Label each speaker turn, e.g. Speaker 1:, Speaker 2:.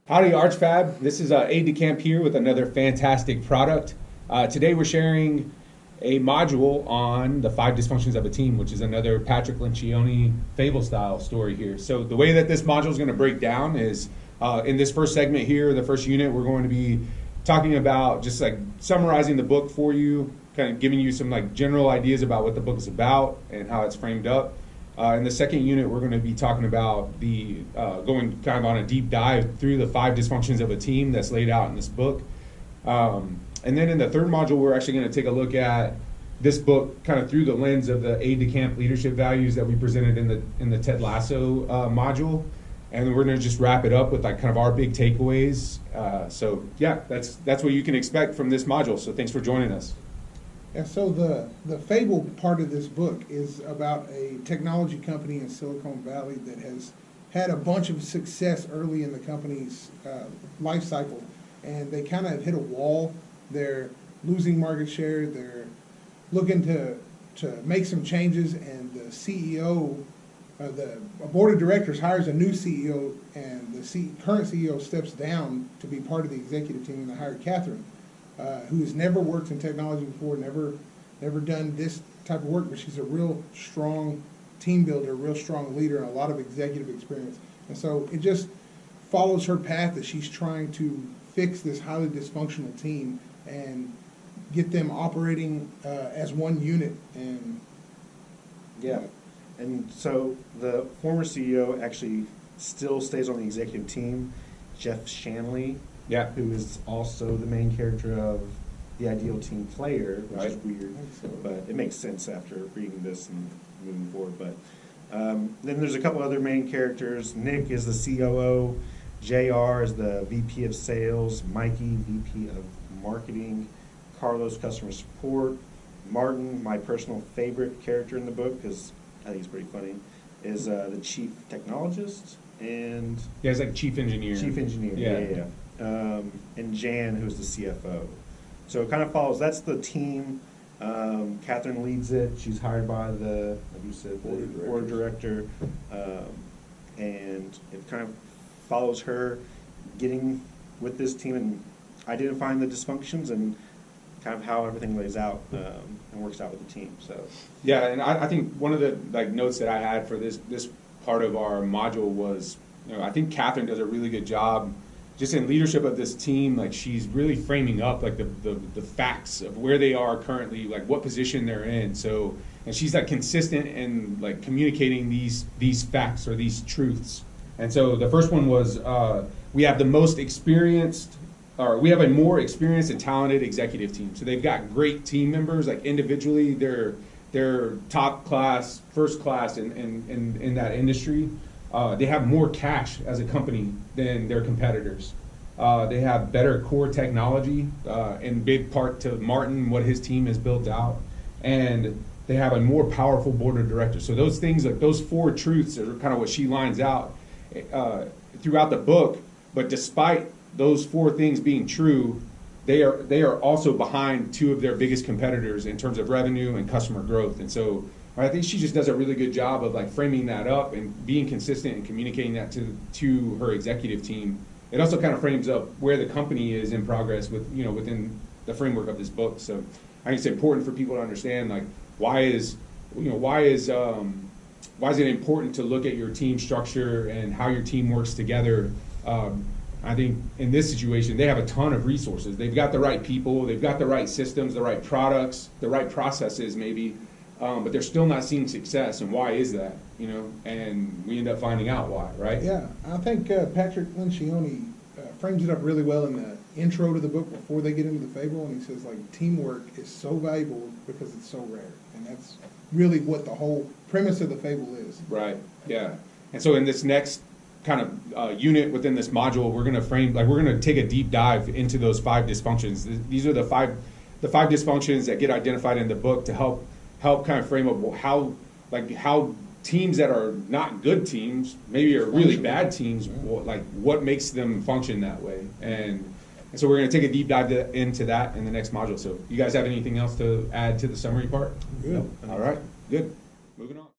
Speaker 1: Howdy ArchFab, this is Aide de Camp here with another fantastic product. Today we're sharing a module on the 5 dysfunctions of a team, which is another Patrick Lencioni fable style story here. So the way that this module is going to break down is in this first segment here, the first unit, we're going to be talking about just like summarizing the book for you, kind of giving you some like general ideas about what the book is about and how it's framed up. In the second unit, we're going to be talking about the going kind of on a deep dive through the 5 dysfunctions of a team that's laid out in this book. And then in the third module, we're actually going to take a look at this book kind of through the lens of the aide de camp leadership values that we presented in the Ted Lasso module. And we're going to just wrap it up with like kind of our big takeaways. So yeah, that's what you can expect from this module. So thanks for joining us.
Speaker 2: Yeah, so the fable part of this book is about a technology company in Silicon Valley that has had a bunch of success early in the company's life cycle, and they kind of hit a wall. They're losing market share. They're looking to make some changes, and the CEO, the board of directors hires a new CEO, and the current CEO steps down to be part of the executive team, and they hired Catherine, who has never worked in technology before, never done this type of work, but she's a real strong team builder, a real strong leader, and a lot of executive experience. And so it just follows her path that she's trying to fix this highly dysfunctional team and get them operating as one unit. And
Speaker 3: yeah, and so the former CEO actually still stays on the executive team, Jeff Shanley.
Speaker 1: Yeah.
Speaker 3: Who is also the main character of The Ideal Team Player, which is weird, but it makes sense after reading this and moving forward. But then there's a couple other main characters. Nick is the COO, JR is the VP of Sales, Mikey, VP of Marketing, Carlos, Customer Support, Martin, my personal favorite character in the book, because I think he's pretty funny, is the Chief Technologist, and...
Speaker 1: Yeah, he's like Chief Engineer.
Speaker 3: Chief Engineer, yeah. And Jan, who's the CFO. So it kind of follows, that's the team. Catherine leads it. She's hired by the, like you said, board director. And it kind of follows her getting with this team and identifying the dysfunctions and kind of how everything lays out and works out with the team. So
Speaker 1: yeah, and I think one of the like notes that I had for this part of our module was, I think Catherine does a really good job just in leadership of this team. Like she's really framing up like the facts of where they are currently, like what position they're in. So, and she's like consistent in like communicating these facts or these truths. And so the first one was we have the most experienced, or we have a more experienced and talented executive team. So they've got great team members, like individually they're top class, first class in that industry. They have more cash as a company than their competitors. They have better core technology, in big part to Martin, what his team has built out. And they have a more powerful board of directors. So those things, like those 4 truths are kind of what she lines out throughout the book. But despite those 4 things being true, they are also behind 2 of their biggest competitors in terms of revenue and customer growth. And so I think she just does a really good job of like framing that up and being consistent and communicating that to her executive team. It also kind of frames up where the company is in progress with, within the framework of this book. So I think it's important for people to understand like why is it important to look at your team structure and how your team works together. I think in this situation, they have a ton of resources. They've got the right people, they've got the right systems, the right products, the right processes maybe. But they're still not seeing success, and why is that? And we end up finding out why, right?
Speaker 2: yeah, I think Patrick Lencioni frames it up really well in the intro to the book before they get into the fable, and he says like teamwork is so valuable because it's so rare, and that's really what the whole premise of the fable is.
Speaker 1: Right. Yeah. And so in this next kind of unit within this module, we're going to take a deep dive into those 5 dysfunctions. These are the five dysfunctions that get identified in the book to help kind of frame up how teams that are not good teams, maybe are really bad teams, like what makes them function that way. And so we're going to take a deep dive into that in the next module. So you guys have anything else to add to the summary part?
Speaker 2: Good.
Speaker 1: All right, good. Moving on.